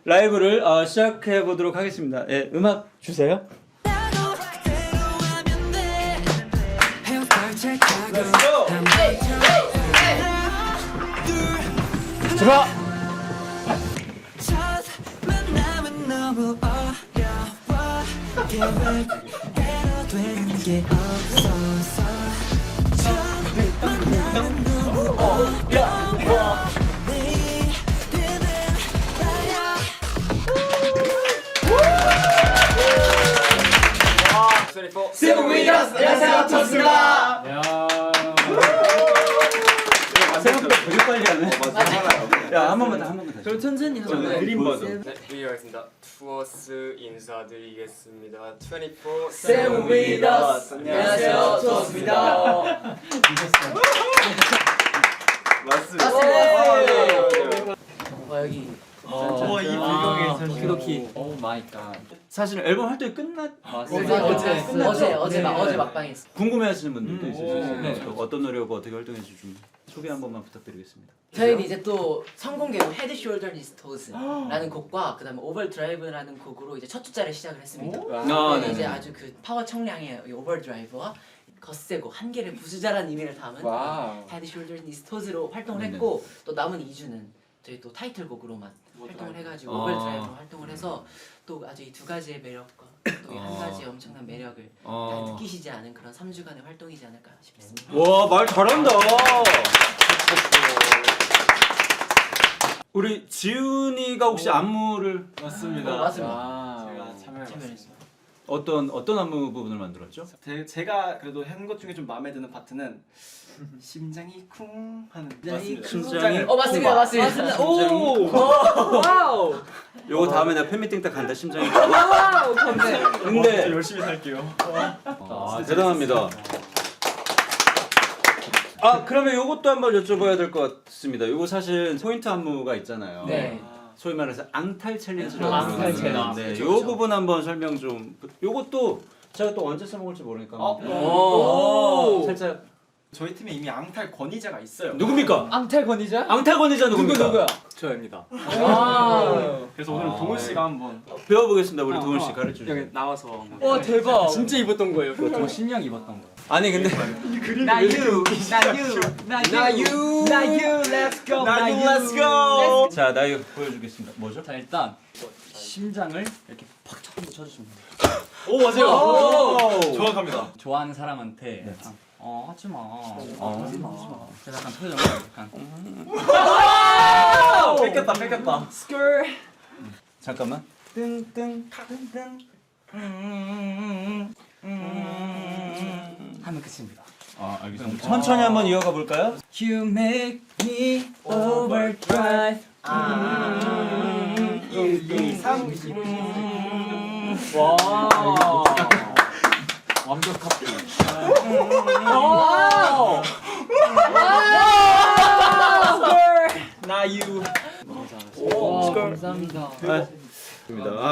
라이브를 시작해 보도록 하겠습니다. 예, 음악 주세요. 들어와. 세븐위더스 안녕하세요 토스입니다. 생각보다 되게 빨리 하네. 야, 한 번만 더, 한 번만 더. 그럼 천천히 하자. 그림 버전. 네, 위하겠습니다. 투어스 인사드리겠습니다. 24 세븐위더스 안녕하세요 토스입니다. 맞습니다. 여기. 이 배경에 기록이. 오 마이 갓. 사실 앨범 활동이 어제 막방했어. 궁금해하시는 분들도 있을 수 있어요. 네. 또 어떤 노래고 어떻게 활동했는지 좀 소개 한 번만 부탁드리겠습니다. 저희는 이제 또 선공개로 Head, Shoulder, Knees, Toes라는 곡과 그다음에 Overdrive라는 곡으로 이제 첫 주자를 시작을 했습니다. 네네. 이제 아주 그 파워 청량의 이 Overdrive와 거세고 한계를 부수자라는 의미를 담은 와우. Head, Shoulder, Knees, Toes로 활동을 했고 또 남은 2주는 저희 또 타이틀곡으로만 활동을 해가지고 Overdrive로 활동을 해서 또 아주 이 두 가지의 매력과 또 이 한 가지의 엄청난 매력을 다 느끼시지 않은 그런 3주간의 활동이지 않을까 싶습니다. 와, 말 잘한다. 우리 지훈이가 혹시 안무를 맞습니다. 맞습니다. 제가 참여해봤습니다. 참여했습니다. 어떤 안무 부분을 만들었죠? 제가 그래도 한 것 중에 좀 마음에 드는 파트는 심장이 쿵 하는 맞습니다. 심장이 맞습니다. 맞습니다. 오! 와우. 요거 다음에 내가 팬미팅 때 간다. 심장이. 와우. 근데 근데 열심히 살게요. 대단합니다. 그러면 요것도 한번 여쭤봐야 될 것 같습니다. 요거 사실 포인트 안무가 있잖아요. 네. 소위 말해서 앙탈 챌린지라고 앙탈 부르는 챌린지. 네, 요 부분 한번 설명 좀. 요것도 제가 또 언제 써먹을지 모르니까 오. 살짝 저희 팀에 이미 앙탈 권위자가 있어요. 누굽니까? 앙탈 권위자? 앙탈 권위자 누굽니까? 저입니다. 그래서 오늘 동훈 씨가 한번 배워보겠습니다. 우리 도훈 씨 가르쳐 주세요. 여기 나와서 와 대박. 진짜 입었던 거예요. 그거 신령 입었던 거. 아니 근데 나유 let's go let's go. 자 나유 보여주겠습니다. 뭐죠? 자 일단 심장을 이렇게 팍 한번 쳐주시면 돼요. 오 맞아요. 오! 정확합니다. 좋아하는 사람한테 약간, 하지마 하지마 그래서 약간 표정을 약간 뺏겼다. 잠깐만. 뜬뜬 하면 끝입니다. 알겠습니다. 천천히 한번 이어가 볼까요? You make me overdrive 1, 2, 3. 와 완벽하게 나유. 와 감사합니다.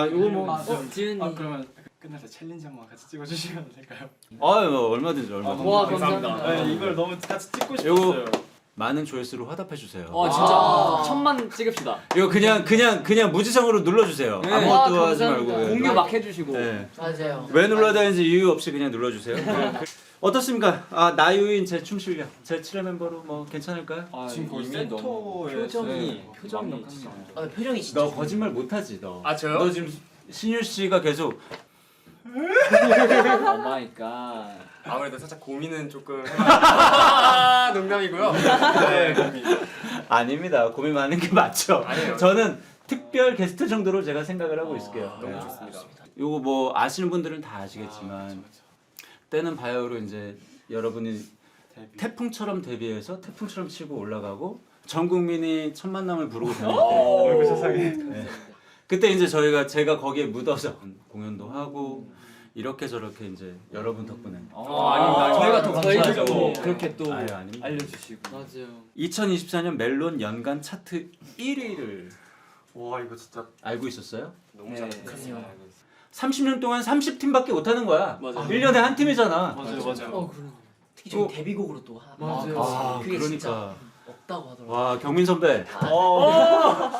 이거 뭐 지은이. 그러면 끝나서 챌린지 한번 같이 찍어주시면 될까요? 얼마든지. 와 감사합니다. 네, 이걸 너무 같이 찍고 요거 싶었어요. 많은 조회수로 화답해 주세요. 진짜 1000만 찍읍시다. 이거 그냥 무지성으로 눌러주세요. 네. 아무것도 와, 하지 감사합니다. 말고. 공유 막 해주시고. 네. 맞아요. 왜 눌러야 되는지 이유 없이 그냥 눌러주세요. 어떻습니까? 나유인 제 춤 실력, 제 7회 멤버로 뭐 괜찮을까요? 지금 거의 이미 센터에 표정이 완벽합니다. 진짜. 표정이 진짜. 너 거짓말 못하지 너. 저요? 너 지금 신유 씨가 계속 오 마이 갓. 아무래도 살짝 고민은 조금 농담이고요. 네, 고민. 아닙니다. 고민 많은 게 맞죠. 아니에요. 저는 특별 게스트 정도로 제가 생각을 하고 있을게요. 너무 네. 좋습니다. 요거 뭐 아시는 분들은 다 아시겠지만 때는 바야흐로 이제 여러분이 태풍처럼 데뷔해서 태풍처럼 치고 올라가고 전 국민이 첫 만남을 부르고 다닐 때 어이구 세상에. 네. 그때 이제 제가 거기에 묻어서 공연도 하고 이렇게 저렇게 이제 여러분 덕분에 아닙니다. 저희가 더 감사하죠. 감사하죠. 그렇게 또 아유, 아닙니다. 알려주시고. 맞아요. 2024년 멜론 연간 차트 1위를 와 이거 진짜 알고 있었어요? 너무 네. 잘했어요. 30년 동안 30팀밖에 못 하는 거야. 맞아요. 1년에 한 팀이잖아. 맞아요. 그래. 특히 저희 데뷔곡으로 또 하나. 맞아요. 그게 진짜. 그러니까 없다고 하더라고요. 와 경민 선배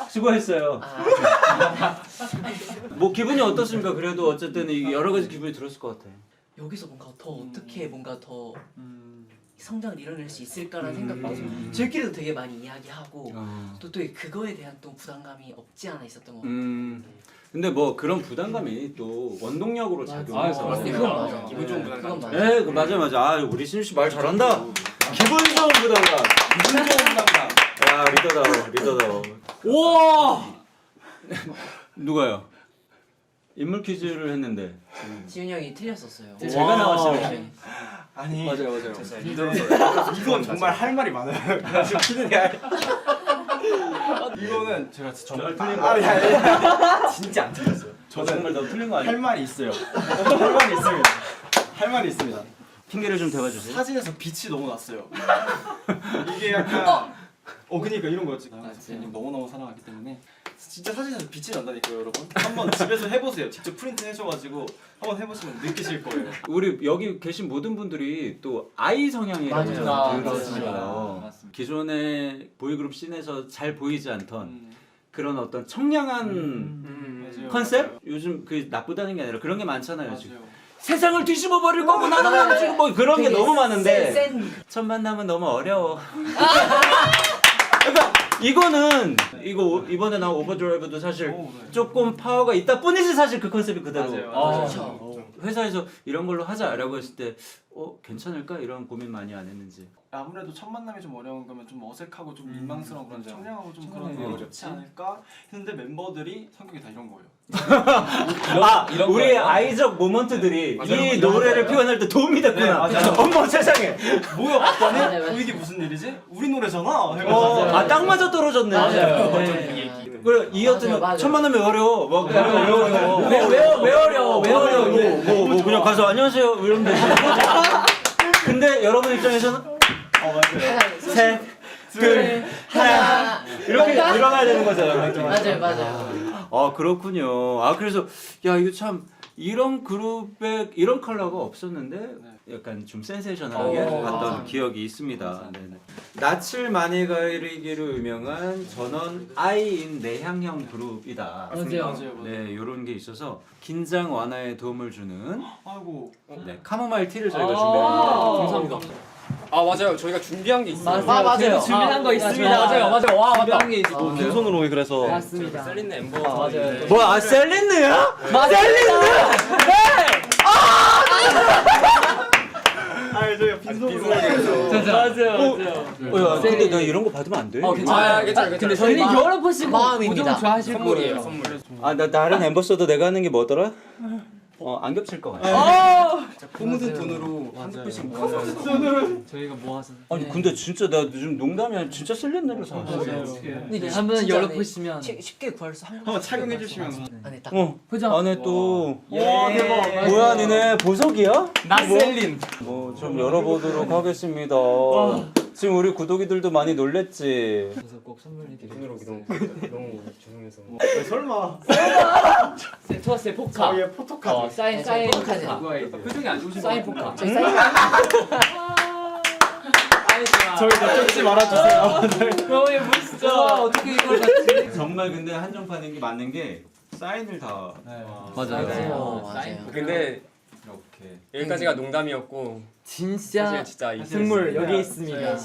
수고했어요. 뭐 기분이 어떻습니까? 그래도 어쨌든 이 여러 가지 기분이 들었을 것 같아. 여기서 뭔가 더 어떻게 뭔가 더 성장을 이뤄낼 수 있을까라는 생각도 저희끼리도 되게 많이 이야기하고 또 그거에 대한 또 부담감이 없지 않아 있었던 것 같아요. 근데 뭐 그런 부담감이 또 원동력으로 작용해서 맞습니다. 그건 맞아. 기분 좋은 부담감. 그건 맞아. 네, 맞아. 아, 우리 신우 씨 말 잘한다. 기분 좋은 부담감. 기분 좋은 부담감. 야, 리더다워. 우와. 누가요? 인물 퀴즈를 했는데 지훈이 형이 틀렸었어요. 제가 나왔어요. 아니 맞아요. 이건 정말 할 말이 많아요. 지금 키드냐. 이거는 제가 정말 틀린 아니 진짜 안 틀렸어요. 저는 정말 너무 틀린 거 아니야? 할 말이 있어요. 할 말이 있습니다. 할 말이 있습니다. 핑계를 좀 대봐주세요. 사진에서 빛이 너무 났어요. 이게 약간 그니까 이런 거였지. 선생님 너무너무 사랑하기 때문에 진짜 사진에서 빛이 난다니까요, 여러분. 한번 집에서 해보세요. 직접 프린트 해줘가지고 한번 해보시면 느끼실 거예요. 우리 여기 계신 모든 분들이 또 아이 성향이라고 맞아요. 들었어요. 맞습니다. 기존의 보이그룹 씬에서 잘 보이지 않던 그런 어떤 청량한 맞아요. 컨셉? 요즘 그 나쁘다는 게 아니라 그런 게 많잖아요. 맞아요. 지금. 세상을 뒤집어 버릴 거고 나는 지금 뭐 그런 게 되게 너무 많은데 센 첫 만남은 너무 어려워. 그러니까 이거 이번에 나온 오버드라이브도 사실 네. 조금 파워가 있다 뿐이지 사실 그 컨셉이 그대로. 맞아요. 그렇죠. 회사에서 이런 걸로 하자라고 했을 때 괜찮을까 이런 고민 많이 안 했는지. 아무래도 첫 만남이 좀 어려운 거면 좀 어색하고 좀 민망스러운 그런 맞아요. 청량하고 좀 그런 청량하게 게 어렵지. 좋지 않을까 했는데 멤버들이 성격이 다 이런 거예요. 이런 우리 거예요? 아이적 모먼트들이 맞아요. 이 노래를 표현할 때 도움이 됐구나. 네, 맞아요. 어머 세상에. 뭐야 봤더니 맞아요. 이게 무슨 일이지? 우리 노래잖아. 해가지고 딱 맞아 떨어졌네. 맞아요. 네. 그래 이어트는 맞아요. 첫 만남에 어려워. 뭐 왜 어려워? 왜 어려워? 왜 어려워? 뭐 그냥 가서 안녕하세요 이러면 되지. 근데 여러분 입장에서는 맞아요. 셋, 둘, 하나 이렇게 일어나야 되는 거잖아요. 맞아요. 아 그렇군요. 아 그래서 야 이거 참 이런 그룹에 이런 컬러가 없었는데 약간 좀 센세이셔널하게 봤던 기억이 있습니다. 네네. 낯을 많이 가리기로 유명한 전원 아이인 내향형 그룹이다. 맞아요. 네 이런 게 있어서 긴장 완화에 도움을 주는 아이고. 네, 카모마일 티를 저희가 준비했는데 감사합니다. 아 맞아요. 저희가 준비한 게 있어요. 맞아요. 저희도 준비한 거 있습니다. 맞아요. 와 맞다. 준비한 게 있어. 빈손으로 오기 그래서 맞습니다. 셀린느 엠버. 맞아요. 뭐야 셀린느야? 셀린느. 아니 저희가 빈손으로 맞아요. 야 근데 나 이런 거 받으면 안 돼? 괜찮아요. 괜찮아요. 근데 저희 여러분씩 마음입니다. 무조건 좋아하실 선물이에요. 거예요. 선물. 나 다른 엠버서더 내가 하는 게 뭐더라? 안 겹칠 것 같아. 코 묻은 돈으로 한두 푼씩 저희가 모아서. 아니 근데 진짜 나 요즘 농담이 아니라 진짜 셀린느를 사왔어. 근데 한번 열어보시면. 쉽게 구할 수 한번 착용해 주시면. 안에 딱 보자. 안에 또 대박. 뭐야 니네 보석이야? 나 셀린. 뭐 좀 열어보도록 하겠습니다. 지금 우리 구독이들도 많이 놀랬지. 그래서 꼭 선물해 드릴게요. 돈으로 너무 죄송해서. 설마. 투어스의 포카. 저희의 포토카드. 사인 포카죠. 포카. 표정이 안 좋으신 사인 포카. 저희 사인 저희 쫓지 말아주세요. 너무 예쁘시죠? 어떻게 이걸 같이? 정말 근데 한정판인 게 맞는 게 사인을 다 맞아요. 근데 이렇게 여기까지가 농담이었고 진짜 사실 진짜 이 선물 여기 있습니다.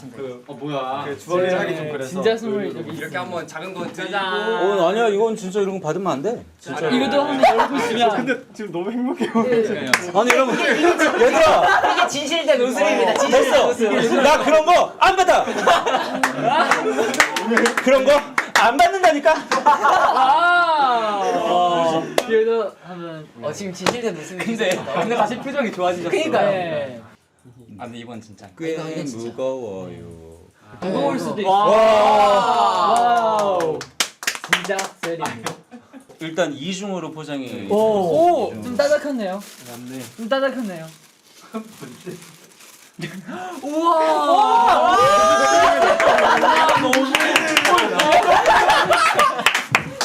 뭐야. 그 주얼리 하기 좀 그래서. 진짜 선물 여기 이렇게 있습니다. 한번 작은 거 드리고 짜잔. 아니야 이건 진짜 이런 거 받으면 안 돼. 진짜. 이것도 한번 열어보시면. 근데 지금 너무 행복해요. 아니 여러분 얘들아 이게 진실된 웃음입니다. 진실된 됐어. 웃음. 나 그런 거 안 받아. 그런 거 안 받는다니까. 그래도 한번. 지금 진실된 웃음이 근데 다시 표정이 좋아지셨어요. 그러니까요. 네. 아 근데 이건 진짜. 꽤 이게 진짜. 무거워요. 무거울 수도 있어. 와우. 진짜 셀린. 일단 이중으로 포장이. 오, 좀 따뜻하네요. 좀 따뜻하네요. 우와.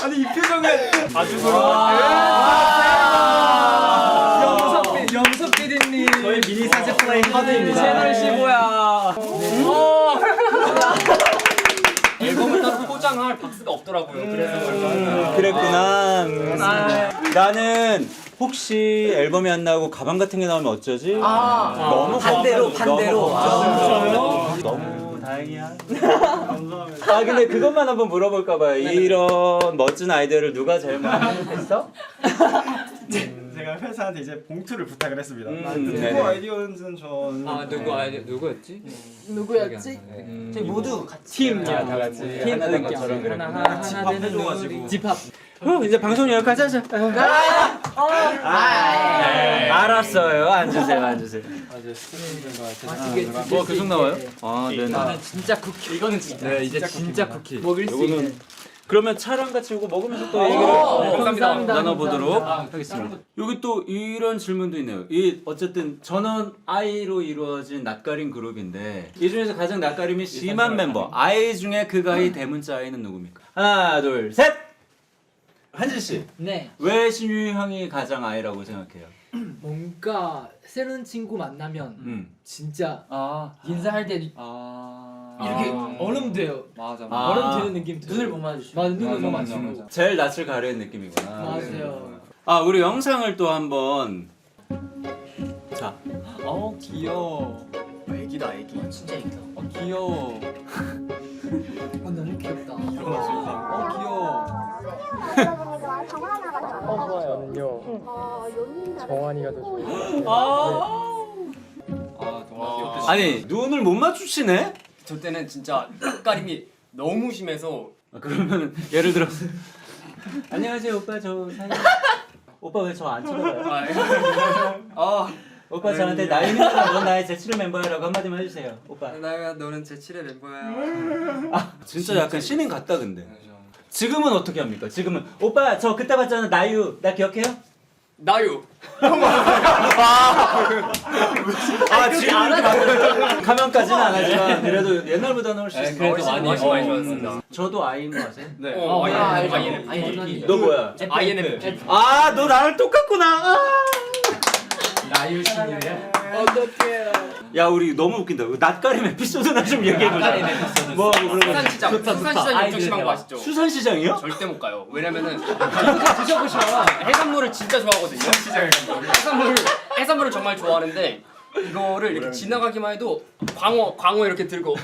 아니 이 표정은 아주 영석 PD님. 저희 미니 사진 플레이 카드입니다. 채널 15야. 없더라고요. 그래서 그랬구나. 나는 혹시 앨범이 안 나오고 가방 같은 게 나오면 어쩌지? 너무 반대로 너무 다행이야. 아 근데 그것만 한번 물어볼까 봐요. 이런 멋진 아이디어를 누가 제일 많이 했어? 제가 회사한테 이제 봉투를 부탁을 했습니다. 네네. 누구 아이디어인지는 전 누구였지? 누구였지? 저희 모두 같이 다 같이 하나 된 것처럼 그래. 집합 해줘가지고 집합. 이제 방송 여기까지 하자. 알았어요. 앉으세요. 뭐 계속 나와요? 아, 네네. 진짜 쿠키. 이거는 진짜. 네, 이제 진짜 쿠키. 먹을 수 요거는 있는. 그러면 차랑 같이 이거 먹으면서 또 얘기를 감사합니다. 나눠보도록 하겠습니다. 여기 또 이런 질문도 있네요. 이 어쨌든 전원 I로 이루어진 낯가림 그룹인데 이 중에서 가장 낯가림이 심한 멤버 I 중에 그 가이 대문자 I는 누굽니까? 하나, 둘, 셋. 한지 씨, 네, 왜 신유이 형이 가장 I라고 생각해요? 뭔가 새로운 친구 만나면 진짜 인사할 때 이렇게 얼음돼요. 맞아. 얼음 되는 느낌 들어요. 눈을 못 마주치고. 맞아, 눈을 못 맞아, 맞추고. 맞아. 제일 낯을 가리는 느낌이구나. 맞아요. 아 우리 영상을 또 한번 자 귀여워. 애기다 애기. 진짜 이기다. 귀여워. 너무 귀엽다. 귀여워. 정환이가 더 좋아요. 너무 귀엽다. 아니 눈을 못 맞추시네? 저 때는 진짜 낯가림이 너무 심해서 그러면 예를 들어 안녕하세요 오빠 저 사연 오빠 왜 저 안 쳐다봐요? 오빠 저한테 나이는 넌 나의 제7의 멤버야라고 한마디만 해주세요 오빠. 나야 너는 제7의 멤버야. 진짜 약간 신인 같다 근데. 지금은 어떻게 합니까? 지금은 오빠 저 그때 봤잖아 나유 나 기억해요? 나유. 아 지금 이렇게 가면까지는 안 하지만 그래도 옛날보다는 훨씬 그래도 많이 좋아했습니다. 저도 아이인 거 아세요? 네. INFP. 너 뭐야? INFP. 아 너 나랑 똑같구나. 나유 신이에요? 야 우리 너무 웃긴다. 낯가림 에피소드나 좀 얘기해보자. 뭐 그런 거. 수산시장. 수산시장 엄청 심한 거 아시죠? 수산시장이요? 절대 못 가요. 왜냐면은 드셔보셔. 해산물을 진짜 좋아하거든요. 해산물을 정말 좋아하는데 이거를 이렇게 지나가기만 해도 광어 이렇게 들고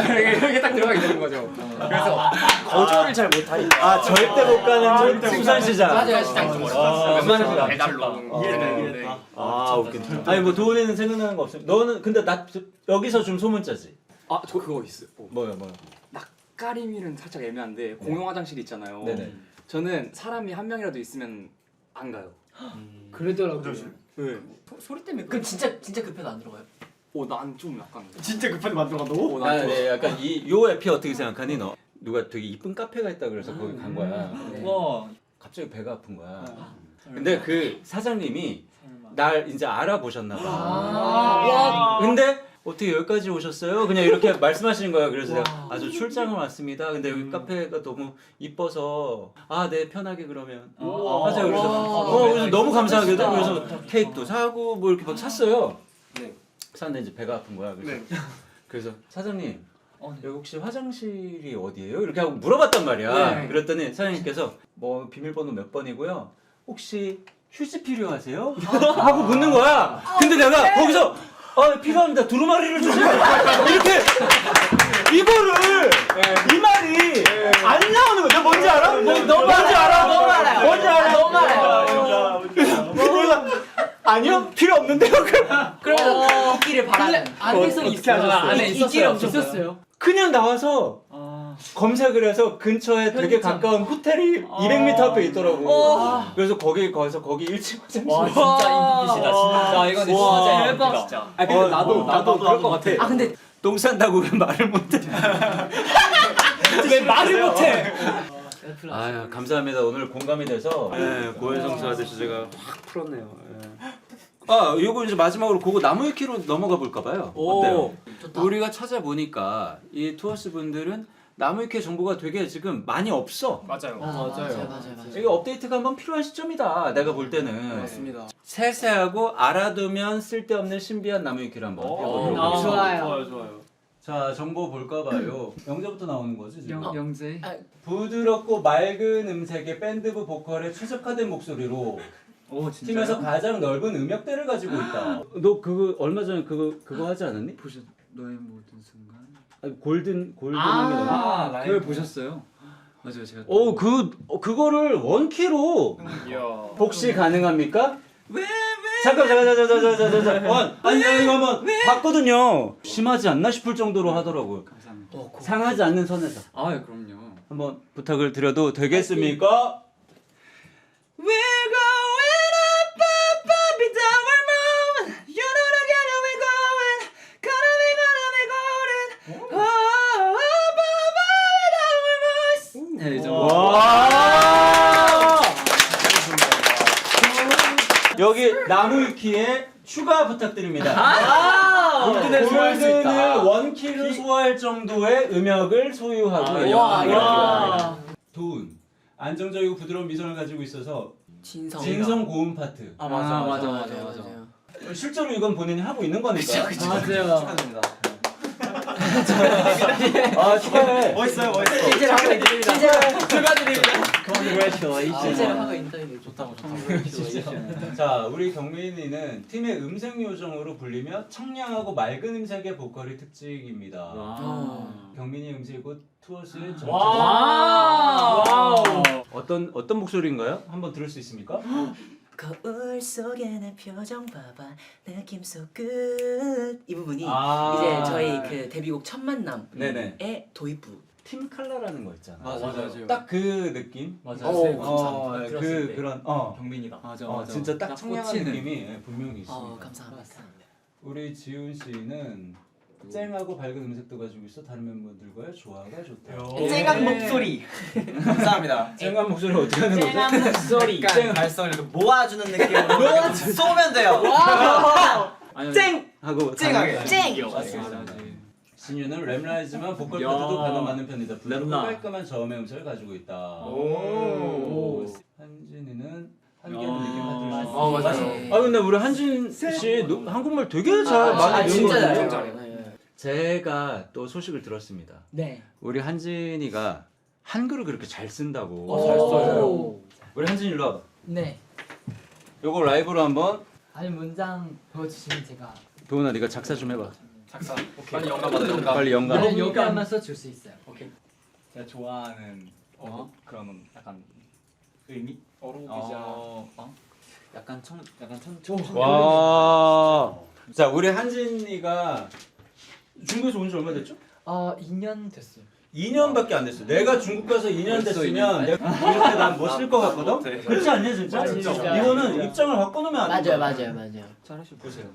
이렇게 딱 들어가게 되는 거죠. 그래서 거절을 잘 못하니까. 아 절대 못 가는 수산시장. 맞아요. 시장 좀 웬만해서 배달로. 이해돼. 아 웃긴다. 아니 뭐 도훈이는 생각나는 거 없어? 너는 근데 나 여기서 좀 소문자지. 저 그거 있어. 뭐요? 낯가림이는 살짝 애매한데 공용 화장실 있잖아요. 네네. 저는 사람이 한 명이라도 있으면 안 가요. 그러더라고요. 네. 소리 때문에 그럼 진짜 급해도 안 들어가요? 난 좀 약간. 진짜 급하게 만들어가도. 아, 네, 약간 요 에피 어떻게 생각하니 너? 누가 되게 이쁜 카페가 있다 그래서 거기 간 거야. 와, 갑자기 배가 아픈 거야. 근데 그 사장님이 날 이제 알아보셨나 봐. 근데 어떻게 여기까지 오셨어요? 그냥 이렇게 말씀하시는 거야. 그래서 내가 저 출장을 왔습니다. 근데 여기 카페가 너무 이뻐서 네 편하게 그러면 하세요. 그래서 그래서 너무 감사하게도 그래서 케이크도 사고 뭐 이렇게 막 샀어요. 네. 샀는데 이제 배가 아픈 거야. 그래서 사장님 여기 혹시 화장실이 어디예요? 이렇게 하고 물어봤단 말이야. 그랬더니 사장님께서 뭐 비밀번호 몇 번이고요. 혹시 휴지 필요하세요? 하고 묻는 거야. 근데 내가 거기서 필요합니다. 두루마리를 주세요. 이렇게 이거를 이 말이 안 나오는 거야. 뭔지 알아? 너무 알아요. 뭔지 알아? 너무 알아요. 내가 아니요 필요 없는데요. 그러면 있기를 바라는. 안에서 있어요. 안에 있었어요. 그냥 나와서 검색을 해서 근처에 되게 가까운 호텔이 200m 앞에 있더라고. 그래서 거기 가서 거기 1층 화장실. 와 진짜 인기시다 진짜. 이건 진짜 대박. 진짜. 근데 나도 그럴 것 같아. 근데 똥 싼다고 왜 말을 못해? 왜 말을 못해? 아유 감사합니다. 오늘 공감이 돼서 고해성사 하듯이 제가 확 풀었네요. 요거 이제 마지막으로 그거 나무위키로 넘어가 볼까 봐요. 어때요? 좋다. 우리가 찾아보니까 이 투어스 분들은 나무위키 정보가 되게 지금 많이 없어. 맞아요. 맞아요. 이게 업데이트가 한번 필요한 시점이다. 내가 볼 때는. 맞습니다. 세세하고 알아두면 쓸데없는 신비한 나무위키를 한번 해보도록 하겠습니다. 좋아요. 좋아요. 자 정보 볼까 봐요. 영재부터 나오는 거지 지금. 영재. 부드럽고 맑은 음색의 밴드부 보컬에 최적화된 목소리로 오 진짜. 팀에서 가장 넓은 음역대를 가지고 있다. 너 그거 얼마 전에 그거 하지 않았니? 보셨 너의 모든 순간. 아니, 골든 한게 아, 너무. 그걸 보셨어요? 맞아요 제가. 그거를 원키로 이야. 혹시 가능합니까? 잠깐 아니 이거 한번 봤거든요. 심하지 않나 싶을 정도로 하더라고요. 감사합니다. 상하지 않는 선에서 아 그럼요. 한번 부탁을 드려도 되겠습니까? We're going up, up, up and down our moon. You know the kind of we're going, gonna be golden. Oh, up, up, up and down our moon. 네, 이제 와! 여기 나무위키에 추가 부탁드립니다. 골든을 원키로 소화할 정도의 음역을 소유하고 와, 도운 안정적이고 부드러운 미성을 가지고 있어서 진성 고음 파트. 맞아. 실제로 이건 본인이 하고 있는 거니까. 맞아요. 축하드립니다. 아 축하해. 멋있어요. 실제로 하고 있습니다. 축하드립니다. 실제로 하고 있다는 게 좋다고. 자 우리 경민이는 팀의 음색 요정으로 불리며 청량하고 맑은 음색의 보컬이 특징입니다. 경민이 음색이 곧 투어스의 전체. 와우. 어떤 목소리인가요? 한번 들을 수 있습니까? 거울 속에 내 표정 봐봐 느낌 속 끝. 이 부분이 아. 이제 저희 그 데뷔곡 첫 만남의 네네. 도입부. 팀 칼라라는 거 있잖아. 맞아요. 딱 그 느낌. 맞아. 감사합니다. 그런 경민이가. 맞아. 진짜 딱 청량한 꽂히는. 느낌이 분명히 있습니다. 감사합니다. 우리 지훈 씨는 쨍하고 밝은 음색도 가지고 있어 다른 멤버들과의 조화가 좋다. 쨍한 목소리. 감사합니다. 쨍한 목소리 어떻게 하는 거죠? 목소리. 쨍 발성을 모아주는 느낌으로 쏘면 돼요. 쨍 하고 쨍하게. 쨍! 맞습니다. 신유는 랩라이즈만 보컬 파트도 가능 많은 편이다. 부드럽고 깔끔한 저음의 음색을 가지고 있다. 한진이는 한계는 느낌 맡을 수 있어. 맞아요. 아 근데 우리 한진 씨 한국말 되게 잘 많이 진짜 배운 것 잘해요. 같아요. 제가 또 소식을 들었습니다. 네. 우리 한진이가 한글을 그렇게 잘 쓴다고. 잘 써요. 우리 한진이 일로 와봐. 네. 요거 라이브로 한번. 아니 문장 보여주시면 제가. 도훈아 네가 작사 좀 해봐. 작사. 빨리 영감 받아. 영감. 빨리 영감. 나는 여기 한번 써줄 수 있어요. 오케이. 제가 좋아하는 그런 약간 의미? 약간 천. 와. 자 우리 한진이가 중국에서 온 지 얼마 됐죠? 2년 됐어요. 2년밖에 안 됐어. 내가 중국 가서 2년 벌써 됐으면 2년? 내가 이렇게 난 뭐 쓸 것 같거든? 네. 그렇지 않냐 진짜? 진짜. 이거는 입장을 바꿔놓으면 안 돼. 맞아요. 잘하시고 보세요.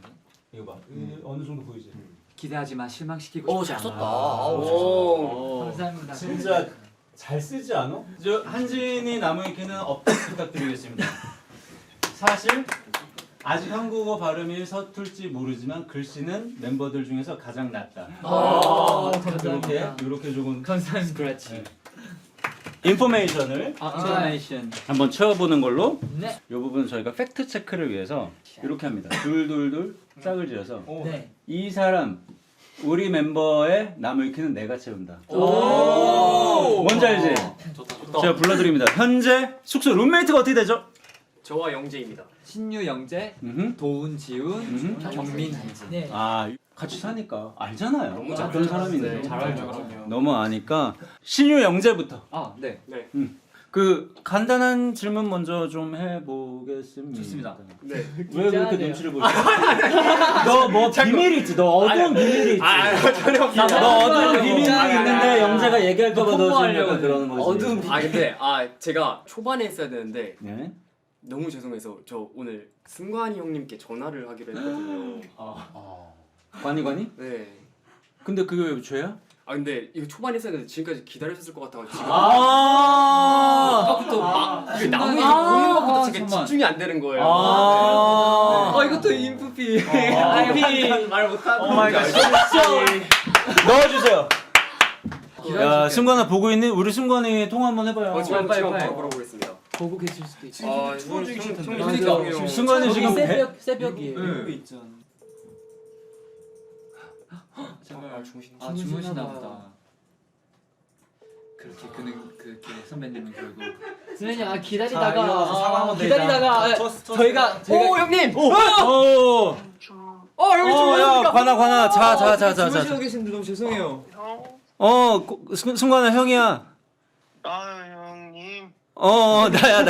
이거 봐. 어느 정도 보이지? 기대하지만 실망시키고 오, 싶지 잘 않아. 썼다. 오. 감사합니다. 진짜 잘 쓰지 않아? 저 한진이 나무위키는 업데이트 부탁드리겠습니다. 사실 아직 한국어 발음이 서툴지 모르지만 글씨는 멤버들 중에서 가장 낫다. 감사합니다. 이렇게 조금 감사합니다. 그렇지. 인포메이션을 인포메이션. 한번 채워보는 걸로 네. 이 부분 저희가 팩트 체크를 위해서 이렇게 합니다. 둘둘둘 짝을 지어서 네. 이 사람 우리 멤버의 나무위키는 내가 채운다. 오. 뭔지 알지? 좋다. 제가 불러드립니다. 현재 숙소 룸메이트가 어떻게 되죠? 저와 영재입니다. 신유 영재, 음흠. 도훈 지훈, 음흠. 경민 한진. 네. 아 같이 사니까 알잖아요. 너무 잘 어떤 알죠. 사람인지 네, 잘 알죠. 그럼요. 너무 아니까 신유 영재부터 네. 그 간단한 질문 먼저 좀 해보겠습니다. 좋습니다. 네. 왜 그렇게 긴장하네요. 눈치를 보시죠? 너 뭐 비밀이 있지? 너 어두운 비밀이 있지? 전혀 없어요. 너 어두운 비밀이 있는데 영재가 얘기할까봐 너 지금 홍보하려고 약간 그러는 거지. 어두운 근데 제가 초반에 했어야 되는데 네? 너무 죄송해서 저 오늘 승관이 형님께 전화를 하기로 했거든요. 관이? 네. 근데 그게 왜 죄야? 근데 이거 초반에 했어야 되는데 지금까지 기다리셨을 것 같아가지고 지금 아까부터 막 나무 얘기 보는 것부터 되게 잠깐만. 집중이 안 되는 거예요. 이것도 인프피. 말 못하고. 오마이갓. 넣어주세요. 야 승관아 보고 있니? 우리 승관이 통화 한번 해봐요. 지금 빨리. 바로 물어보겠습니다. 보고 계실 수도 있어. 투어 중이실 텐데. 그러니까 승관이 지금 새벽이에요. 여기 있잖아. 제발. 주무시나? 주무시나 보다. 그렇게 그렇게 선배님은 결국 선배님 자, 일어나서 사과 한번 드리자. 기다리다가 저희가 오 형님. 오! 여기 야, 관아, 자. 주무시고 계신데 너무 죄송해요. 승관아 형이야. 형님. 나야.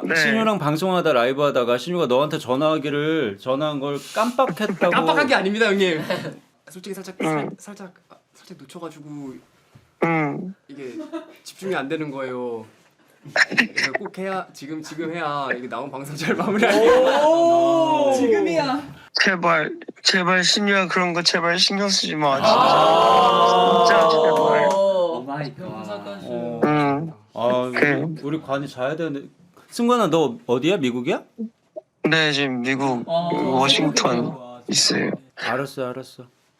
네. 신유랑 방송하다 라이브 하다가 신유가 너한테 전화한 걸 깜빡했다고. 깜빡한 게 아닙니다 형님. 솔직히 살짝 놓쳐가지고 이게 집중이 안 되는 거예요. 그래서 꼭 해야 지금 해야 이게 나온 방송 잘 마무리하니까. 지금이야. 제발 신유야 그런 거 제발 신경 쓰지 마. 진짜 제발. 오 마이 갓. 오케이. 우리 관이 자야 되는데. 승관아 너 어디야? 미국이야? 네 지금 미국 워싱턴 있어요. 알았어.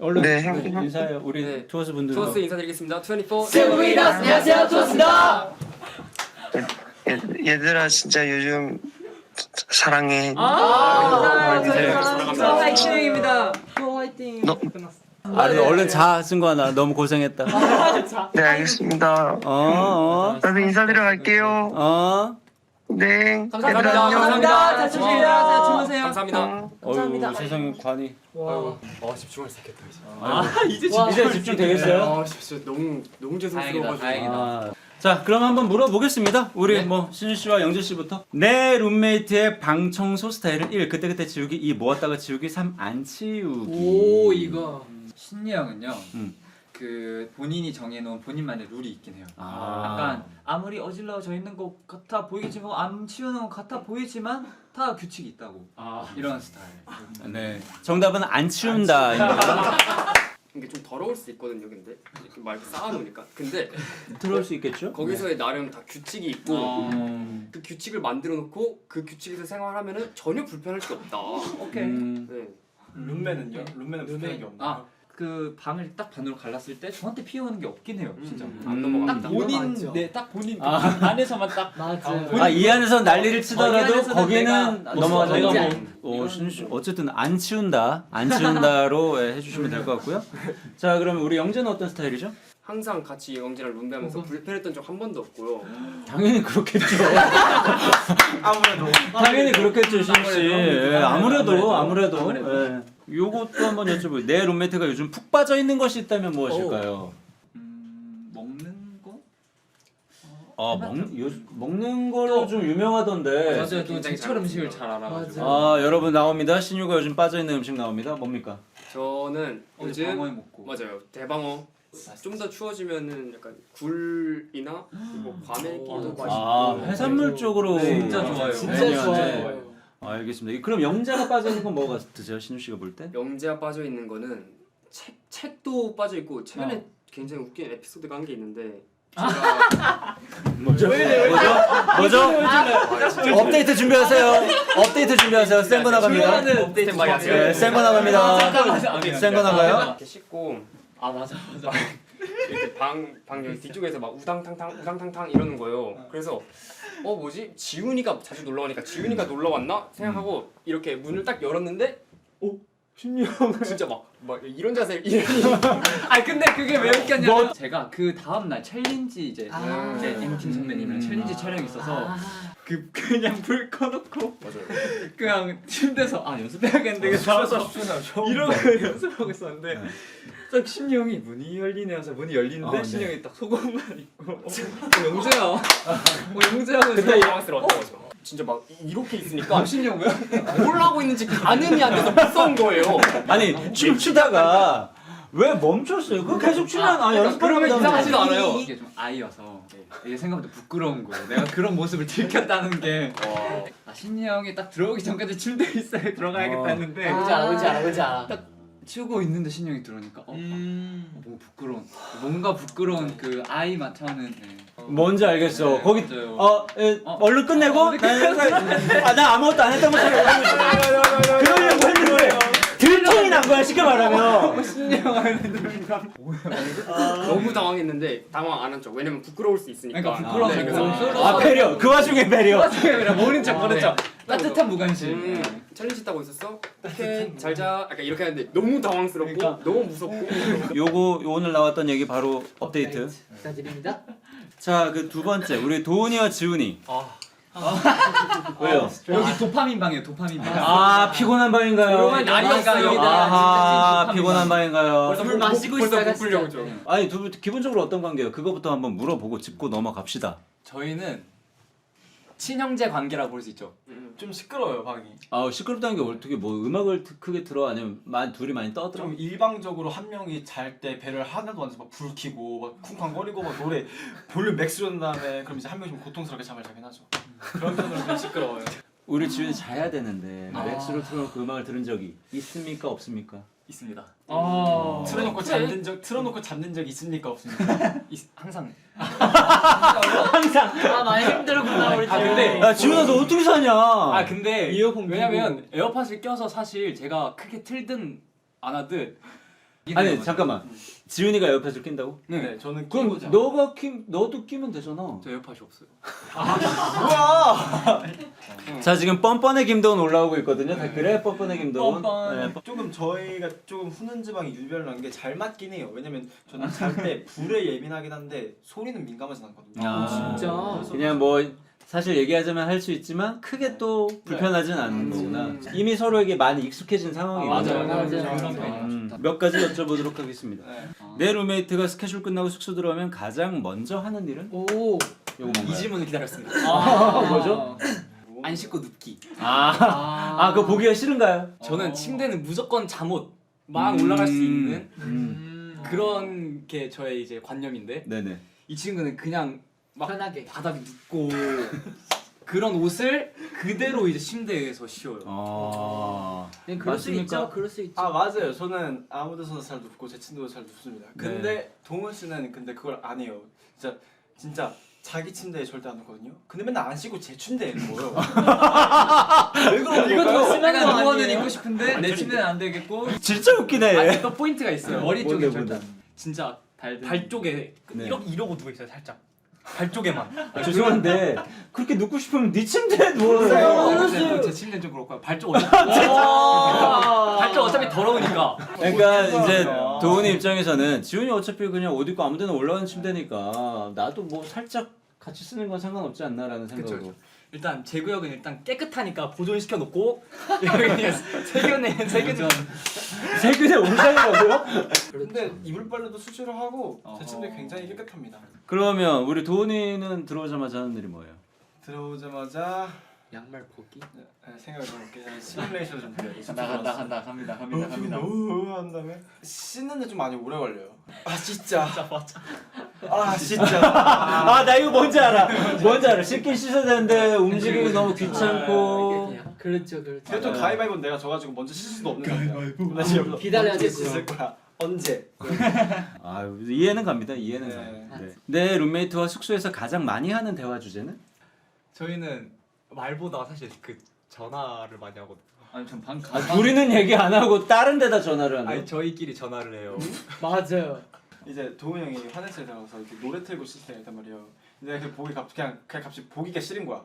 얼른 네, 인사해요. 우리 네. 투어스 분들. 투어스 인사드리겠습니다. 24. 세브이너스 안녕하세요 투어스다. 얘들아 진짜 요즘 사랑해. 사랑합니다. 화이팅입니다. 화이팅. 얼른 자 승관아 너무 고생했다. 네 알겠습니다. 나도 인사드려 갈게요. 네. 감사합니다. 얘들아, 안녕. 감사합니다. 자 조심히세요. 주무세요. 감사합니다. 어휴 세상에 관이. 집중할 수 있겠다 이제. 이제 집중 되겠어요? 진짜 너무 다행이다. 죄송스러워가지고. 자 그럼 한번 물어보겠습니다. 우리 신유 씨와 영재 씨부터. 내 룸메이트의 방 청소 스타일은 1. 그때그때 치우기, 2. 모았다가 치우기, 3. 안 치우기. 오 이거. 신유 형은요. 음. 그 본인이 정해놓은 본인만의 룰이 있긴 해요. 아. 약간 아무리 어질러져 있는 것 같아 보이지만 안 치우는 것 같아 보이지만 다 규칙이 있다고. 이런 스타일. 네. 정답은 안 치운다입니다. 이게 좀 더러울 수 있거든요. 근데 이렇게 막 쌓아놓으니까. 근데 들어올 수 있겠죠? 거기서의 나름 다 규칙이 있고 그 규칙을 만들어 놓고 그 규칙에서 생활하면은 전혀 불편할 게 없다. 오케이. 네. 룸메는요? 룸메는 불편한 게 없나요? 그 방을 딱 반으로 갈랐을 때 저한테 피해오는 게 없긴 해요. 진짜. 안 넘어갑니다. 딱 본인 딱 본인 그 안에서만 딱. 맞아. 이 안에서 난리를 이 치더라도 안에서는 거기는 내가 넘어가지 내가 않고. 신유 씨 어쨌든 안 치운다로 해주시면 될 것 같고요. 자 그러면 우리 영재는 어떤 스타일이죠? 항상 같이 영재랑 룸메하면서 불편했던 적 한 번도 없고요. 당연히 그렇겠죠. 아무래도. 당연히 그렇겠죠, 신유 씨. 아무래도. 예. 요것도 한번 여쭤볼게요. 내 룸메이트가 요즘 푹 빠져 있는 것이 있다면 무엇일까요? 먹는 거? 먹는 걸로 좀 유명하던데. 맞아요. 또 굉장히 제철 잘 음식을 먹습니다. 잘 알아가지고. 여러분 나옵니다. 신유가 요즘 빠져 있는 음식 나옵니다. 뭡니까? 저는 어제 요즘 방어에 먹고. 맞아요. 대방어. 좀 더 추워지면은 약간 굴이나 뭐 과메기도 맛있고. 해산물 쪽으로 진짜 좋아요. 진짜 네. 좋아요. 알겠습니다. 그럼 영자가 빠져 있는 건 뭐가 드세요, 신유 씨가 볼 때? 영재가 빠져 있는 거는 책도 빠져 있고 최근에 굉장히 웃긴 에피소드가 한 게 있는데 뭐죠? 업데이트 준비하세요. 센 거 나갑니다. 스탠바이 하세요. 네, 센 거 나갑니다. 센 거 나가요? 이렇게 씻고 맞아. 이렇게 방 여기 뒤쪽에서 막 우당탕탕 이러는 거예요. 그래서 뭐지? 지훈이가 자주 놀러 오니까 지훈이가 놀러 왔나 생각하고 이렇게 문을 딱 열었는데 신유 형 진짜 막 이런 자세 근데 그게 왜 웃겼냐면 제가 그 다음 날 챌린지 이제 M팀 선배님이랑 챌린지 촬영이 있어서 그냥 불 꺼놓고 그냥 침대에서 연습해야겠는데 그래서 나와서 이러고 연습하고 있었는데 딱 신유 형이 문이 열리네 해서 문이 열리는데 신유 형이 딱 속옷만 입고 영재야 영재하고 그때 당황스러웠던 거죠. 진짜 막 이렇게 있으니까 신유 형 뭐야? 뭘 하고 있는지 가늠이 안 돼서 무서운 거예요. 아니 춤추다가 왜 멈췄어요? 그 계속 추면 연습하면 이상하지도 않아요. 이게 좀 아이여서 이게 생각보다 부끄러운 거예요. 내가 그런 모습을 들켰다는 게 신유 형이 딱 들어오기 전까지 침대에 있어야 들어가야겠다 했는데 알지 알아. 치우고 있는데 신유 형이 들어오니까 너무 부끄러운 뭔가 부끄러운 그 아이 맡아는 뭔지 알겠어. 네, 거기 맞아요. 얼른 끝내고 나 아무것도 안 했다고 생각하고 그러려고 했는데 들통이 한 거야 쉽게 말하면. 너무 당황했는데 당황 안 한 척. 왜냐면 부끄러울 수 있으니까. 그러니까 부끄러워서 네, 그래서 아 배려. 그 와중에 배려. 모른 척 모른 척. 따뜻한 무관심. 챌린지 타고 있었어? 오케이 잘자. 약간 이렇게 하는데 너무 당황스럽고 그러니까. 너무 무섭고. 요거 오늘 나왔던 얘기 바로 업데이트. 부탁드립니다. 자 그 두 번째 우리 도훈이와 지훈이. 왜요? 여기 도파민 방이에요. 도파민 방. 아 피곤한 밤인가요? 그러면 아니었어요. 아하 피곤한 밤인가요? 물 마시고 벌써 있다가 못 풀려오죠. 아니 두 분 기본적으로 어떤 관계예요? 그거부터 한번 물어보고 짚고 넘어갑시다. 저희는 친형제 관계라고 볼 수 있죠. 좀 시끄러워요 방이. 아 시끄럽다는 게 어떻게 뭐 음악을 크게 들어 아니면 둘이 많이 떠들어? 좀 일방적으로 한 명이 잘 때 배를 하나도 안 해서 막 불 켜고 막 쿵쾅거리고 막 노래 볼륨 맥스로 한 다음에 그럼 이제 한 명이 좀 고통스럽게 잠을 자긴 하죠. 그런 편으로 좀 시끄러워요. 우리 지훈이 자야 되는데 맥스로 틀어놓고 음악을 들은 적이 있습니까 없습니까? 있습니다. 틀어놓고 틀어놓고 잠든 적 있습니까 없습니까? 항상. 항상. 아 많이 힘들구나 우리 아 근데 야 지훈아 너 어떻게 사냐? 아 근데 이어폰 왜냐면 에어팟을 껴서 사실 제가 크게 틀든 안 하든 아니 잠깐만. 지훈이가 에어팟을 낀다고? 네, 저는 그럼 끼고 너도 끼면 되잖아. 저 에어팟이 없어요. 자 지금 뻔뻔의 김도훈 올라오고 있거든요. 댓글에 뻔뻔의 김도훈. 뻔뻔. 조금 저희가 조금 후는 지방이 유별난 게 잘 맞긴 해요. 왜냐면 저는 잘 때 불에 예민하긴 한데 소리는 민감하진 않거든요. 아, 진짜? 그냥 뭐 사실 얘기하자면 할 수 있지만 크게 또 불편하진 않은 거구나. 이미 서로에게 많이 익숙해진 상황이에요. 맞아요. 몇 가지 여쭤보도록 하겠습니다. 네. 내 룸메이트가 스케줄 끝나고 숙소 들어오면 가장 먼저 하는 일은? 오. 요거 뭔가요? 이 질문을 기다렸습니다. 뭐죠? 안 씻고 눕기. 아 그거 보기가 싫은가요? 저는 침대는 무조건 잠옷 막 올라갈 수 있는 그런 그런 게 저의 이제 관념인데 네네. 이 친구는 그냥 막 편하게. 바닥에 눕고 그런 옷을 그대로 이제 침대에서 쉬어요. 그럴 수 맞습니까? 있죠. 그럴 수 있죠. 아 맞아요. 저는 아무 데서나 잘 눕고 제 침대도 잘 눕습니다. 근데 네. 동훈 씨는 근데 그걸 안 해요. 진짜 자기 침대에 절대 안 눕거든요. 근데 맨날 안 씻고 제 침대에 누워요. 왜 그러는 이거 더 걸까요? 심한 거 약간 누워는 아니에요? 있고 싶은데 내 침대는 안 되겠고. 진짜 웃기네. 아니 또 포인트가 있어요. 머리 쪽에 뭔데? 절대 진짜 발 쪽에 네. 이러고 누워 있어요 살짝. 발 쪽에만. 죄송한데 그렇게 눕고 싶으면 네 침대에 누워요. 근데 제 침대는 좀 그렇고요. 발 쪽 어차피 더러우니까. 그러니까 이제 도훈이 입장에서는 지훈이 어차피 그냥 옷 입고 아무데나 올라가는 침대니까 나도 뭐 살짝 같이 쓰는 건 상관없지 않나라는 생각으로. 그쵸. 일단 제 구역은 일단 깨끗하니까 보존시켜 놓고 여기 세균에 세균에 올라가고요? 근데 이불 빨래도 수시로 하고 제 침대 굉장히 깨끗합니다. 그러면 우리 도훈이는 들어오자마자 하는 일이 뭐예요? 들어오자마자 양말 벗기. 생각을 해볼게요. 시뮬레이션을 좀 드려요. 갑니다. 너무 한 다음에 씻는데 좀 많이 오래 걸려요. 아 진짜. 아 진짜. 아 나 이거 뭔지 알아. 씻긴 씻어야 되는데 움직이기 너무 귀찮고. 그렇죠. 근데 또 가위바위보는 내가 져가지고 먼저 씻을 수도 없는 상태야. 나 지금 기다려야 언제 되죠. 씻을 거야? 언제? 아 이해는 갑니다. 이해는 네. 가요. 네. 내 룸메이트와 숙소에서 가장 많이 하는 대화 주제는? 저희는 말보다 사실 그 전화를 많이 하거든요. 아니 전방 우리는 얘기 안 하고 다른 데다 전화를 하는. 아니 저희끼리 전화를 해요. 맞아요. 이제 도훈 형이 화장실에 들어가서 이렇게 노래 틀고 씻을 때가 있단 말이에요. 근데 그 보기 그냥 갑자기 보기가 싫은 거야.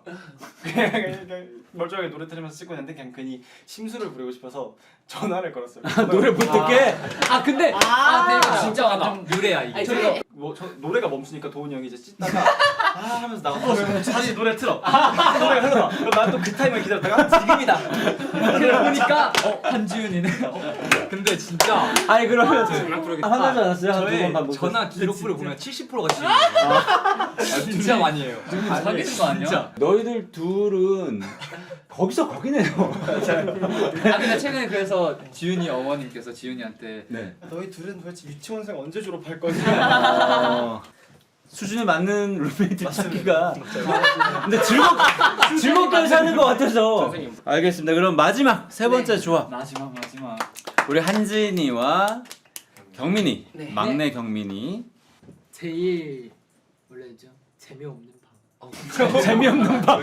그냥 멀쩡하게 노래 틀으면서 씻고 있는데 그냥 괜히 심술을 부리고 싶어서 전화를 걸었어요. 노래 못 듣게. 근데 이거 진짜 완전 유래야 이게. 아니 저게 저 노래가 멈추니까 도훈 형이 이제 씻다가 하면서 나가서 다시 노래 틀어. 노래가 흘러나. 그럼 난 또 그 타임을 기다렸다가 지금이다. 그래 보니까 한지훈이네. 근데 진짜 아니 그러면 장난꾸러기. 화나지 않았어요? 한두 저의 번 반복. 전화 기록부를 보면 70%가 지금 진짜 많이 해요. 사귀는 거 아니야? 진짜. 너희들 둘은 거기서 거기네요. 근데 최근에 그래서 지훈이 어머님께서 지훈이한테 네. 너희 둘은 도대체 유치원생 언제 졸업할 거냐? 수준에 맞는 룸메이트 찾기가 근데 즐겁게 사는 것 같아서 선생님. 알겠습니다. 그럼 마지막 세 번째 조합 마지막 우리 한진이와 경민이 네. 막내 경민이 제일 원래죠. 재미없는 방. 재미없는 밥.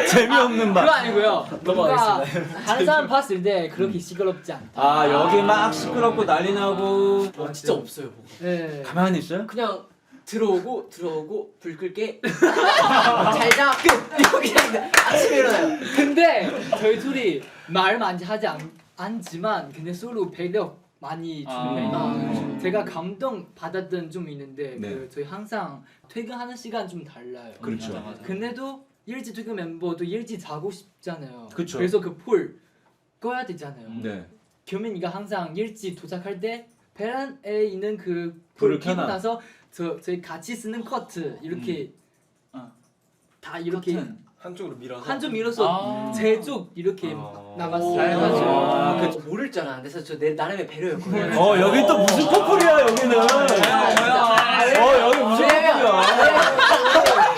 재미없는 그거 밥. 아니고요. 뭔가 다른 사람 봤을 때 그렇게 시끄럽지 않다. 아 여기 막 시끄럽고 난리 나고. 진짜 없어요. 뭐가. 네. 가만히 있어요? 그냥 들어오고 불 끌게 잘자 끝 이렇게 하는데 아침에 일어나요. 근데 저희 둘이 말 많이 하지 않지만 근데 서로 배려 많이 주는 제가 감동 받았던 좀 있는데 네. 그 저희 항상 퇴근하는 시간 좀 달라요. 그렇죠. 근데도 일찍 퇴근 멤버도 일찍 자고 싶잖아요. 그쵸. 그래서 그 폴 꺼야 되잖아요. 네. 교민이가 항상 일찍 도착할 때 베란다에 있는 그 불을 불을 켜고 켜놔. 나서 저희 같이 쓰는 커트 이렇게 다 이렇게 한쪽으로 밀어서 한 점 밀어서 제 쪽 이렇게 나갔어요. 그래가지고 그래가지고 모를 줄 알았는데 그래서 저 내 나름의 배려였거든요. 여기 또 무슨 커플이야 여기는. 여기 무슨 커플이야.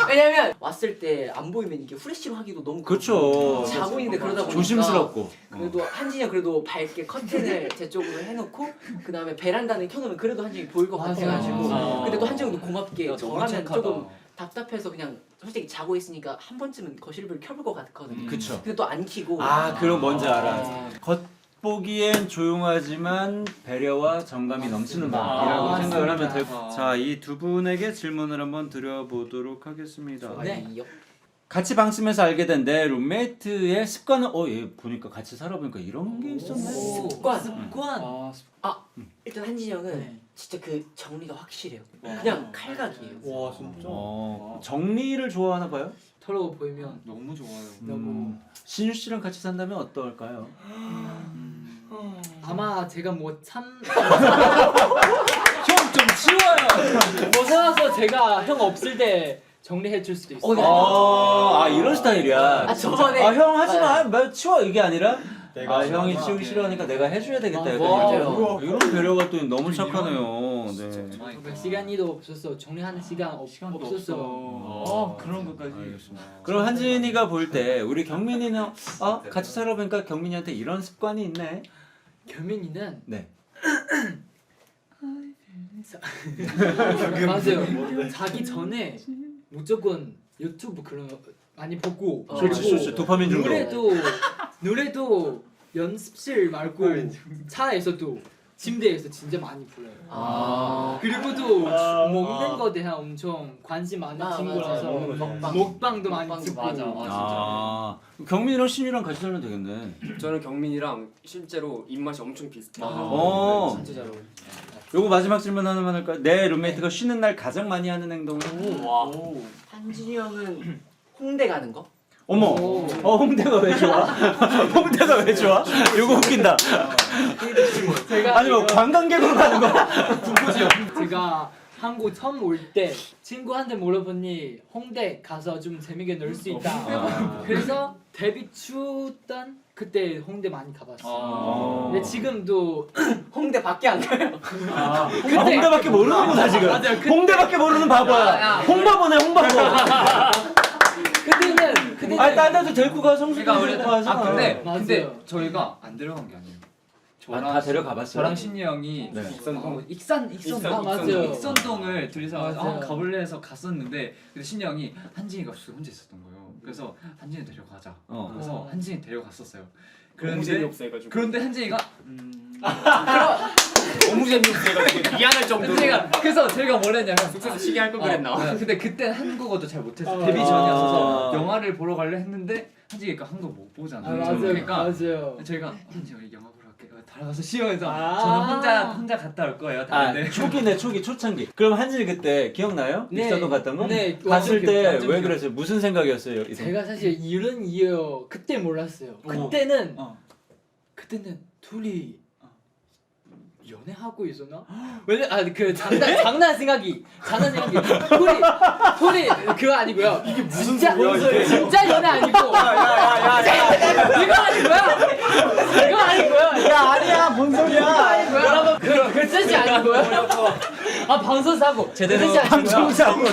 왜냐면 왔을 때 안 보이면 이게 후레쉬로 하기도 너무 그렇죠. 자고 있는데 그러다 보니까 조심스럽고. 그래도 한진이 형 그래도 밝게 커튼을 제 쪽으로 해놓고 그 다음에 베란다는 켜놓으면 그래도 한진이 보일 것 같아가지고 근데 또 한진이 형도 고맙게 저라면 조금 답답해서 그냥 솔직히 자고 있으니까 한 번쯤은 거실불 켜볼 것 같거든요. 그쵸. 근데 또 안 켜고 그럼 뭔지 알아. 겉보기엔 조용하지만 배려와 정감이 넘치는 밤이라고 생각을 하면 될 거. 자, 이 두 분에게 질문을 한번 드려보도록 하겠습니다. 네. 같이 방 쓰면서 알게 된 내 룸메이트의 습관은 얘 보니까 같이 살아보니까 이런 게 있었네. 습관. 습관. 일단 한진이 형은 네. 진짜 그 정리가 확실해요. 그냥 칼각이에요. 와 진짜 정리를 좋아하나 봐요? 서로 보이면 너무 좋아요. 너무 신유 씨랑 같이 산다면 어떨까요? 아마 제가 뭐참 형좀 치워요. 뭐 사와서 제가 형 없을 때 정리해 줄 수도 있어요. 이런 스타일이야. 저번에 형 하지 마. 뭐 치워 이게 아니라 내가 형이 치우기 싫어하니까 내가 해줘야 되겠다. 약간 맞아요. 이런 배려가 또 너무 착하네요. 네. 정말 시간이도 없었어. 정리하는 시간 없었어. 그런 것까지. 알겠습니다. 그럼 한진이가 볼 때 우리 경민이는 같이 살아보니까 경민이한테 이런 습관이 있네. 교민이는 네. 맞아요. 자기 전에 무조건 유튜브 그런 거 많이 보고 좋지. 도파민 중독. 노래도 연습실 말고 차에서도 침대에서 진짜 많이 불러요. 그리고 또 먹는 거에 대한 엄청 관심 많은 친구라서 먹방도 많이 찍고. 경민이랑 신유랑 같이 살면 되겠네. 저는 경민이랑 실제로 입맛이 엄청 비슷해요. 진짜 잘 어울려. 요거 마지막 질문 하나만 할까요? 내 룸메이트가 쉬는 날 가장 많이 하는 행동은? 한진이 형은 홍대 가는 거? 어머, 홍대가 왜 좋아? 홍대가 왜 좋아? 이거 웃긴다. 아니 뭐 관광객으로 가는 거? 제가 한국 처음 올 때 친구한테 물어보니 홍대 가서 좀 재밌게 놀 수 있다. 그래서 데뷔 추던 그때 홍대 많이 가봤어. 근데 지금도 홍대 밖에 안 가요. 홍대밖에 모르는구나 지금. 맞아요. 홍대밖에 모르는 바보야. 홍바보네 홍바보. 그때는 딴 데도 데리고 가 성수도 그러니까 데리고 가서. 근데 맞아요. 저희가 안 데려간 게 아니에요. 다 데려가봤어요. 저랑 신이 형이 네. 익선동을 둘이서 맞아요. 가볼래 해서 갔었는데 근데 신이 형이 한진이가 혼자 있었던 거예요. 그래서 한진이 데려가자. 그래서 한진이 데려갔었어요. 너무 재미없어해가지고. 그런데 한진이가 너무 재미없어해가지고 미안할 정도로. 한진이가 그래서 저희가 뭘 했냐면 숙소에서 시계 할 걸 그랬나? 근데 그때 한국어도 잘 못해서 데뷔 전이었어서 영화를 보러 갈래 했는데 한진이가 한국어 못 보잖아요. 그러니까 맞아요. 저희가 한진이가 영화 보러 갈게. 달아가서 쉬어서 저는 혼자 갔다 올 거예요. 다른데. 초기네 초창기. 그럼 한진이 그때 기억나요? 네. 익선동 갔던 거? 네, 갔을 완전 때 완전 왜 기억. 그랬어요? 무슨 생각이었어요? 제가 사실 이런 이유 그때 몰랐어요. 그때는 둘이 연애하고 있었나? 왜냐 그 장난 생각이 둘이 그거 아니고요. 이게 무슨 진짜 연애 아니고 이거 아니고요. 야 아니야 뭔 소리야? 여러분 그 뜻이 아니고요. 방송사고 제대로 방송사고.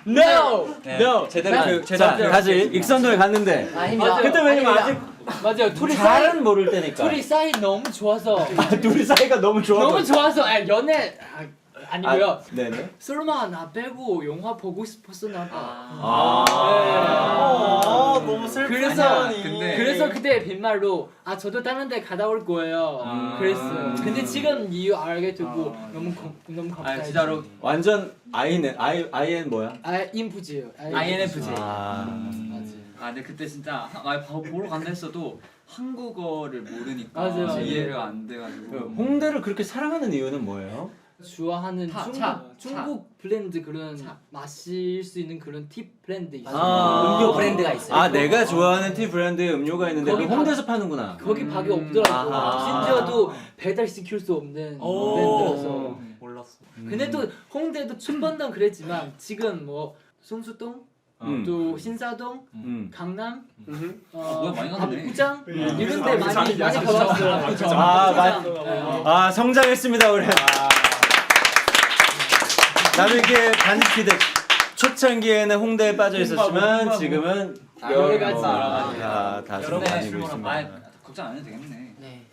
No. 제대로 자 다시 익선동에 갔는데 아닙니다. 그때 왜냐면 아직 맞아요. 둘이 잘은 모를 때니까. 둘이 사이 너무 좋아서 둘이 사이가 너무 좋아. 연애 아니고요. 네네. 설마 나 빼고 영화 보고 싶었었나 봐. 너무 슬픈 그래서 사연이. 그래서 그때 빈말로 저도 다른 데 갔다 올 거예요. 그랬어요. 근데 지금 이유 알게 되고 너무 감사해요. 진짜로 완전 IN 뭐야? 인프지예요. INFJ. 맞아요. 근데 그때 진짜 보러 간다 했어도 한국어를 모르니까 맞아요. 이해가 안 돼가지고. 홍대를 그렇게 사랑하는 이유는 뭐예요? 좋아하는 차. 중국 브랜드 그런 마실 수 있는 그런 티 브랜드 있어요. 음료 브랜드가 있어요. 내가 좋아하는 티 브랜드의 음료가 있는데 거기 그게 홍대에서 파는구나. 거기 밖에 없더라고. 아하. 심지어도 배달 시킬 수 없는 브랜드라서. 몰랐어. 근데 또 홍대도 춘번동 그랬지만 지금 뭐 성수동, 또 신사동, 강남, 뭐야, 많이 갔네. 압구정 이런 데 압구정. 많이 압구정. 가봤어요. 성장했습니다 우리. 나는 이게 반기대 초창기에는 홍대에 빠져 있었지만 지금은 여러 가지. 다 여러 다니고 있습니다. 걱정 안 해도 되겠네. 네.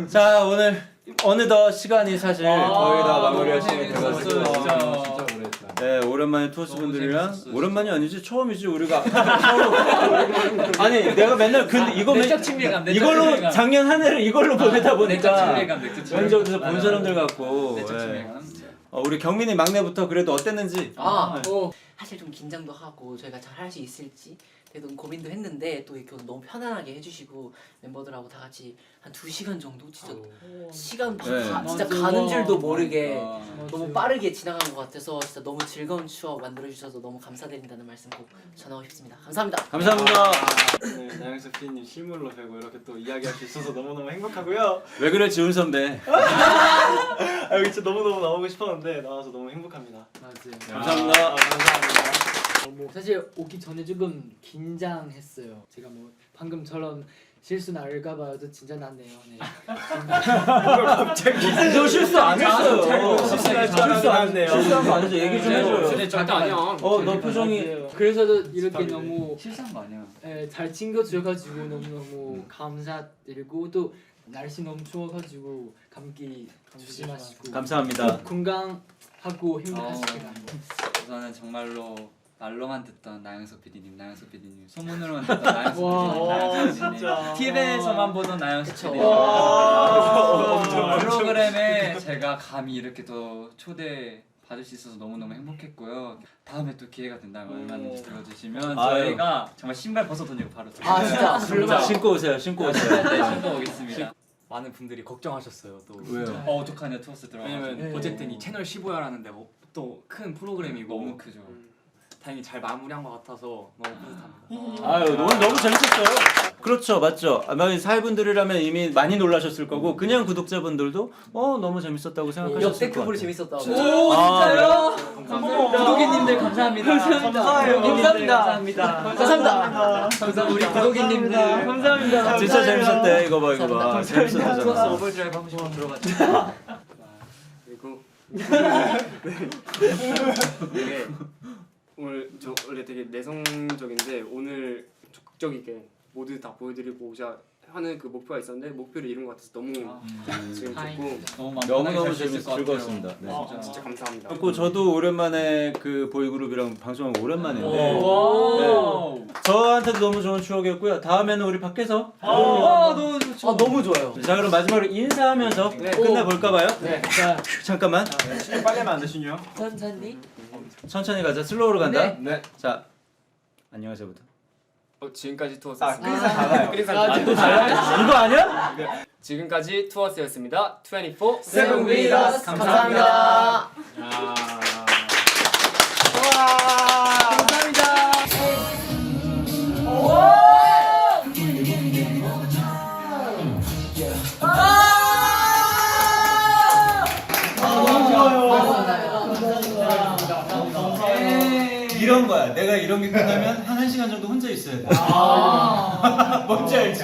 자 오늘 어느덧 시간이 사실 거의 다 마무리할 시간이 돼가지고 진짜 오래됐다. 네 오랜만에 투어스 너무 분들이랑 재밌었어요. 오랜만이 아니지 처음이지 우리가 아니 내가 맨날 근데 내적 친밀감, 내적 이걸로 친밀감. 작년 한 해를 이걸로 보내다 내적 보니까 친밀감, 내적 친밀감. 면접에서 본 사람들 같고 내적 예. 친밀감. 우리 경민이 막내부터 그래도 어땠는지 사실 좀 긴장도 하고 저희가 잘 할 수 있을지 되게 고민도 했는데 또 이렇게 너무 편안하게 해주시고 멤버들하고 다 같이 한 2시간 정도 진짜 시간 네. 진짜 맞아. 가는 줄도 모르게 너무 맞아요. 빠르게 지나간 것 같아서 진짜 너무 즐거운 추억 만들어주셔서 너무 감사드린다는 말씀 꼭 전하고 싶습니다. 감사합니다. 감사합니다. 네, 나영석 PD님 실물로 뵈고 이렇게 또 이야기할 수 있어서 너무너무 행복하고요. 왜 그래 지훈 선배. 여기 진짜 너무너무 나오고 싶었는데 나와서 너무 행복합니다. 맞아요. 감사합니다. 감사합니다. 사실 오기 전에 조금 긴장했어요. 제가 뭐 방금처럼 실수 날까봐 진짜 났네요. 네. 저 실수 안 했어요. 실수 안 했네요. 실수한 거 아니죠? 얘기 좀 해줘요. 근데 절대 아니야. 너 표정이 맞아요. 그래서도 이렇게 너무 실수한 거 아니야. 잘 챙겨주셔가지고 너무너무 감사드리고 또 날씨 너무 추워가지고 감기 조심하시고 감사합니다. 건강하고 행복하시길 우선은 정말로 말로만 듣던 나영석 PD님, 소문으로만 듣던 나영석 와, PD님, TV에서만 보던 나영석 그쵸. PD님. 와. 프로그램에 제가 감히 이렇게 또 초대 받을 수 있어서 너무너무 행복했고요. 다음에 또 기회가 된다면 얼마든지 들어주시면 아유. 저희가 정말 신발 벗어던지고 바로 진짜 진짜 신고 오세요. 신고 오세요. 네, 신고 오겠습니다. 많은 분들이 걱정하셨어요. 또 왜요? 어떡하냐 투어스 왜냐면 들어가서 어쨌든 이 채널 15야라는데 또 큰 프로그램이고 너무 크죠. 다행히 잘 마무리한 것 같아서 너무 뿌듯합니다. 아유 너무 재밌었어요. 그렇죠, 맞죠. 아마 사회분들이라면 이미 많이 놀라셨을 거고 그냥 구독자분들도 너무 재밌었다고 생각하셨을 것 역대급으로 같아요. 재밌었다고. 오 진짜요? 구독이님들 감사합니다. 감사해요. 감사합니다. 감사합니다. 우리 구독이님들 감사합니다. 진짜 재밌었대. 이거 봐. 투어스 재밌었잖아. 오버드라이브 하고 싶으면 들어가죠. 그리고 이게 오늘 저 원래 되게 내성적인데 오늘 적극적이게 모두 다 보여드리고 오자 하는 그 목표가 있었는데 목표를 이룬 것 같아서 너무 지금 좋고 너무너무 즐거웠습니다. 네. 진짜 감사합니다. 그리고 저도 오랜만에 그 보이그룹이랑 방송한 거 오랜만인데 오. 저한테도 너무 좋은 추억이었고요. 다음에는 우리 밖에서 너무 좋죠. 너무 좋아요. 자 그럼 마지막으로 인사하면서 끝내볼까 봐요. 네. 자, 잠깐만 신유 빨리 하면 안 돼, 신유야? 천천히. 천천히 가자. 슬로우로 간다. 네. 자 안녕하세요부터. 지금까지 투어스. 끝인사 달라요. 또 달라? 이거 아니야? 지금까지 투어스였습니다. 24 Seven with us. 감사합니다. 이런 거야. 내가 이런 게 끝나면 한 1시간 정도 혼자 있어야 돼. 뭔지 알지?